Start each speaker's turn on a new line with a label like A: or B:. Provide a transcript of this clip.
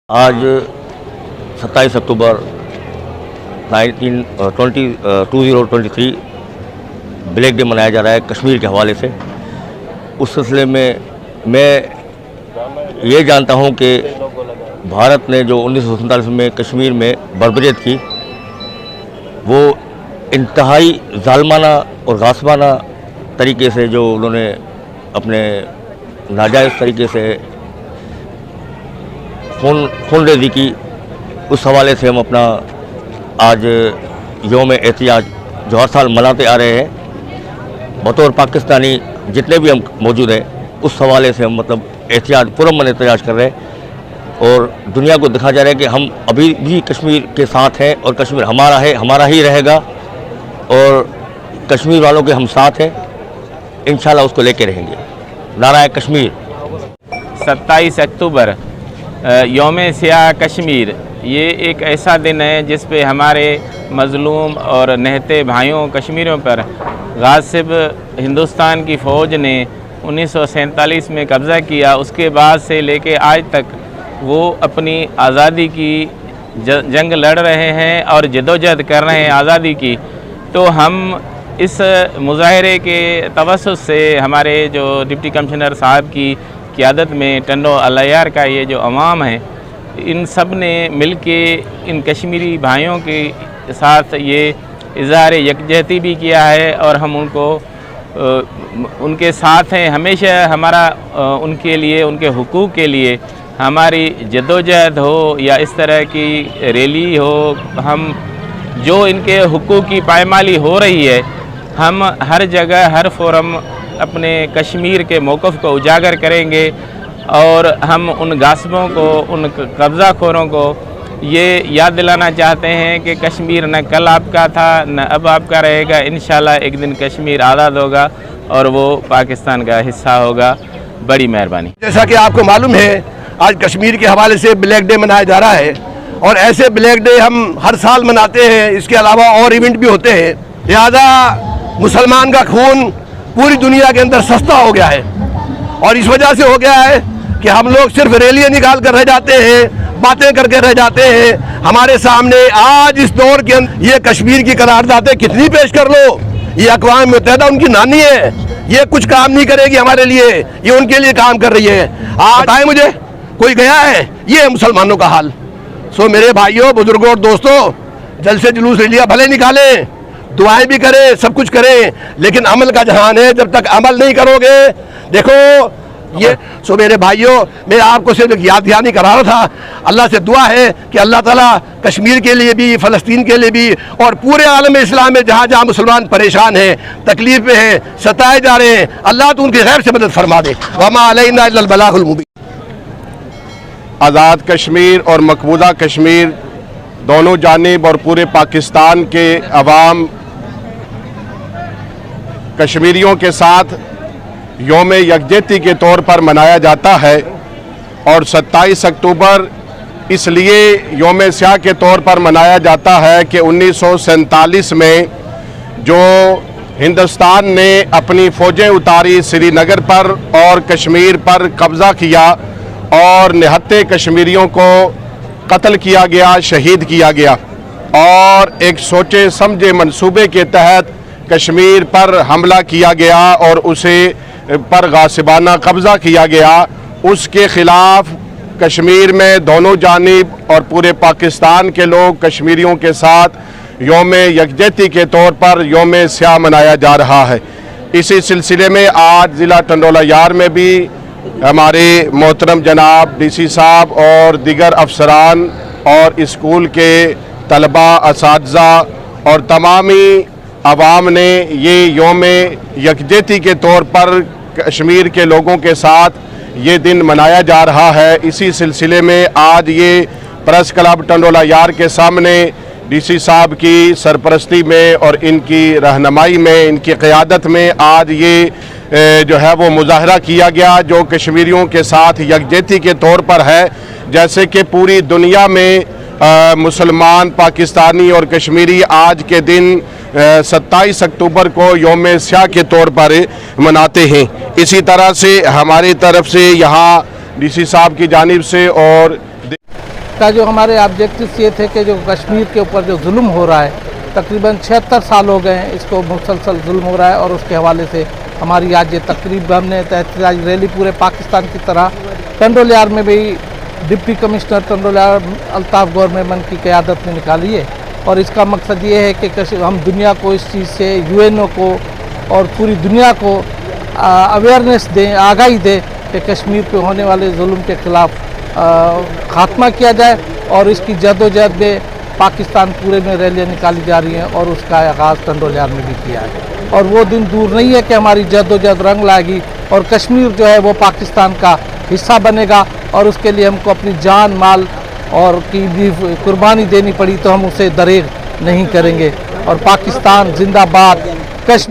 A: आज 27 अक्टूबर 2023 black day मनाया जा रहा है कश्मीर के हवाले से। उस सिलसिले में मैं ये जानता हूँ कि भारत ने जो 1947 में कश्मीर में बर्बरियत की, वो इंतहाई ज़ालिमाना और गासिबाना तरीके से जो उन्होंने अपने नाजायज़ तरीके से खूनरेज़ी की, उस हवाले से हम अपना आज यौम एहतिजाज जो हर साल मनाते आ रहे हैं, बतौर पाकिस्तानी जितने भी हम मौजूद हैं, उस हवाले से हम मतलब एहतिजाज पुरअमन एहतिजाज कर रहे हैं और दुनिया को दिखाया जा रहा है कि हम अभी भी कश्मीर के साथ हैं और कश्मीर हमारा है, हमारा ही रहेगा और कश्मीर वालों के हम साथ हैं, इंशाल्लाह उसको लेके रहेंगे। नारा है कश्मीर।
B: 27 अक्टूबर यौम सियाह कश्मीर, ये एक ऐसा दिन है जिस पे हमारे मज़लूम और नहते भाइयों कश्मीरियों पर गासिब हिंदुस्तान की फ़ौज ने 1947 में कब्ज़ा किया। उसके बाद से लेके आज तक वो अपनी आज़ादी की जंग लड़ रहे हैं और जदोजहद कर रहे हैं आज़ादी की। तो हम इस मुज़ाहरे के तवस्सुत से हमारे जो डिप्टी कमिश्नर साहब की क़ियादत में टंडो अल-अयार का ये जो अवाम है, इन सब ने मिल के इन कश्मीरी भाइयों के साथ ये इज़हार यकजहती भी किया है और हम उनके साथ हैं। हमेशा हमारा उनके लिए, उनके हुकूक़ के लिए हमारी जद्दोजहद हो या इस तरह की रैली हो, हम जो इनके हुकूक़ की पायमाली हो रही है, हम हर जगह हर फोरम अपने कश्मीर के मौक़िफ़ को उजागर करेंगे और हम उन गासिबों को, उन कब्ज़ा खोरों को ये याद दिलाना चाहते हैं कि कश्मीर न कल आपका था न अब आपका रहेगा। इंशाल्लाह एक दिन कश्मीर आज़ाद होगा और वो पाकिस्तान का हिस्सा होगा। बड़ी मेहरबानी।
C: जैसा कि आपको मालूम है, आज कश्मीर के हवाले से ब्लैक डे मनाया जा रहा है और ऐसे ब्लैक डे हम हर साल मनाते हैं। इसके अलावा और इवेंट भी होते हैं। लिहाजा मुसलमान का खून पूरी दुनिया के अंदर सस्ता हो गया है और इस वजह से हो गया है कि हम लोग सिर्फ रैलियाँ निकाल कर रह जाते हैं, बातें करके रह जाते हैं। हमारे सामने आज इस दौर के अंदर ये कश्मीर की करारदादें कितनी पेश कर लो, ये अक़वाम मुत्तहिदा उनकी नानी है, ये कुछ काम नहीं करेगी हमारे लिए, ये उनके लिए काम कर रही है। आज बताएं मुझे कोई गया है? ये है मुसलमानों का हाल। सो मेरे भाइयों, बुजुर्गों और दोस्तों, जलसे जुलूस रैलियाँ भले निकालें, दुआएं भी करें, सब कुछ करें, लेकिन अमल का जहान है। जब तक अमल नहीं करोगे, देखो ये सो मेरे भाइयों, मैं आपको सिर्फ एक याद दहानी करा रहा था। अल्लाह से दुआ है कि अल्लाह ताला कश्मीर के लिए भी, फ़लस्तीन के लिए भी और पूरे आलम इस्लाम में जहाँ जहाँ मुसलमान परेशान हैं, तकलीफ़ में हैं, सताए जा रहे हैं, अल्लाह तो उनकी खैर से मदद फरमा दे। वमा अलैना इल्लल बलागुल मुबीन।
D: आज़ाद कश्मीर और मकबूजा कश्मीर दोनों जानिब और पूरे पाकिस्तान के अवाम कश्मीरियों के साथ यौम यकजहती के तौर पर मनाया जाता है और 27 अक्टूबर इसलिए यौम सियाह के तौर पर मनाया जाता है कि 1947 में जो हिंदुस्तान ने अपनी फ़ौजें उतारी, श्रीनगर पर और कश्मीर पर कब्ज़ा किया और निहत्ते कश्मीरियों को कत्ल किया गया, शहीद किया गया और एक सोचे समझे मंसूबे के तहत कश्मीर पर हमला किया गया और उसे पर गासिबाना कब्ज़ा किया गया। उसके ख़िलाफ़ कश्मीर में दोनों जानिब और पूरे पाकिस्तान के लोग कश्मीरियों के साथ यौम यकजहती के तौर पर यौम सियाह मनाया जा रहा है। इसी सिलसिले में आज ज़िला टंडोला यार में भी हमारे मोहतरम जनाब डीसी साहब और दीगर अफसरान और स्कूल के तलबा, असातिज़ा और तमामी अवाम ने ये यौम यकजहती के तौर पर कश्मीर के लोगों के साथ ये दिन मनाया जा रहा है। इसी सिलसिले में आज ये प्रेस क्लब टंडोला यार के सामने डीसी साहब की सरपरस्ती में और इनकी रहनुमाई में, इनकी क़यादत में आज ये जो है वो मुजाहरा किया गया, जो कश्मीरियों के साथ यकजहती के तौर पर है। जैसे कि पूरी दुनिया में मुसलमान, पाकिस्तानी और कश्मीरी आज के दिन 27 अक्टूबर को यौम सियाह के तौर पर मनाते हैं। इसी तरह से हमारी तरफ से यहाँ डीसी साहब की जानिब से और
E: इसका जो हमारे ऑब्जेक्टिव्स ये थे कि जो कश्मीर के ऊपर जो जुल्म हो रहा है, तकरीबन 76 साल हो गए हैं इसको मुसलसल जुल्म हो रहा है, और उसके हवाले से हमारी आज ये तकरीब, हमने एहतजाजी रैली पूरे पाकिस्तान की तरह टंडोलियार में भी डिप्टी कमिश्नर टंडोलियार अल्ताफ़ गवर्नमेंट की क़यादत में निकाली है। और इसका मकसद ये है कि हम दुनिया को इस चीज़ से, यूएनओ को और पूरी दुनिया को अवेयरनेस दें, आगाही दें कि कश्मीर पे होने वाले जुल्म के ख़िलाफ़ ख़ात्मा किया जाए। और इसकी जद्दोजहद में पाकिस्तान पूरे में रैलियाँ निकाली जा रही हैं, और उसका आगाज़ टंडोलियार में भी किया है। और वो दिन दूर नहीं है कि हमारी जद्दोजहद रंग लाएगी और कश्मीर जो है वो पाकिस्तान का हिस्सा बनेगा, और उसके लिए हमको अपनी जान, माल और की भी कुर्बानी देनी पड़ी तो हम उसे दरेग नहीं करेंगे। और पाकिस्तान जिंदाबाद, कश्मीर